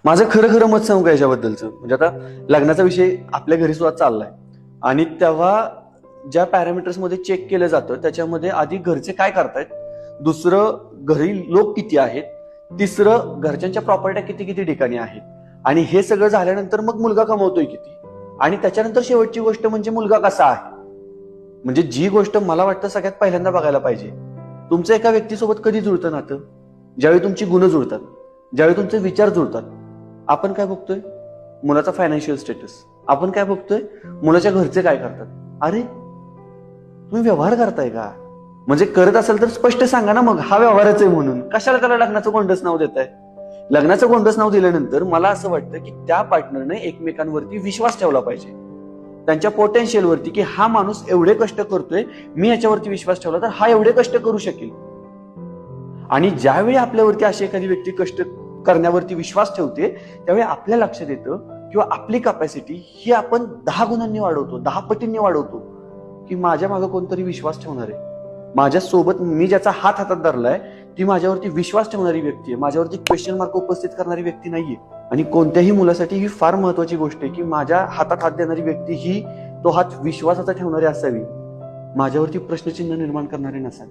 माझं खरं खरं मत सांगू का याच्याबद्दलचं, म्हणजे आता लग्नाचा विषय आपल्या घरी सुद्धा चाललाय आणि तेव्हा ज्या पॅरामीटर्स मध्ये चेक केलं जातं त्याच्यामध्ये आधी घरचे काय करतायत, दुसरं घरी लोक किती आहेत, तिसरं घरच्यांच्या प्रॉपर्ट्या किती किती ठिकाणी आहेत, आणि हे सगळं झाल्यानंतर मग मुलगा कमवतोय किती, आणि त्याच्यानंतर शेवटची गोष्ट म्हणजे मुलगा कसा आहे. म्हणजे जी गोष्ट मला वाटतं सगळ्यात पहिल्यांदा बघायला पाहिजे, तुमचं एका व्यक्तीसोबत कधी जुळतं नातं, ज्यावेळी तुमची गुण जुळतात, ज्यावेळी तुमचे विचार जुळतात. आपण काय बघतोय, मुलाचा फायनान्शियल स्टेटस. आपण काय बघतोय, मुलाच्या घरचे काय करतात. अरे तुम्ही व्यवहार करताय का, म्हणजे करत असेल तर स्पष्ट सांगा ना, मग हा व्यवहारच आहे म्हणून कशाला त्याला लग्नाचं गोंडस नाव देताय. लग्नाचं गोंडस नाव दिल्यानंतर मला असं वाटतं की त्या पार्टनरने एकमेकांवरती विश्वास ठेवला पाहिजे, त्यांच्या पोटेन्शियलवरती, की हा माणूस एवढे कष्ट करतोय, मी याच्यावरती विश्वास ठेवला तर हा एवढे कष्ट करू शकेल. आणि ज्यावेळी आपल्यावरती अशी एखादी व्यक्ती कष्ट करण्यावरती विश्वास ठेवते त्यावेळी आपल्या लक्षात येतं किंवा आपली कॅपॅसिटी ही आपण 10 गुणांनी वाढवतो, 10 पटींनी वाढवतो, की माझ्या मागे कोणतरी विश्वास ठेवणार आहे, माझ्या सोबत मी ज्याचा हात हातात धरलाय ती माझ्यावरती विश्वास ठेवणारी व्यक्ती आहे, माझ्यावरती क्वेश्चन मार्क उपस्थित करणारी व्यक्ती नाहीये. आणि कोणत्याही मुलासाठी ही फार महत्वाची गोष्ट आहे की माझ्या हातात हात देणारी व्यक्ती ही तो हात विश्वासाचा ठेवणारी असावी, माझ्यावरती प्रश्नचिन्ह निर्माण करणारी नसावी.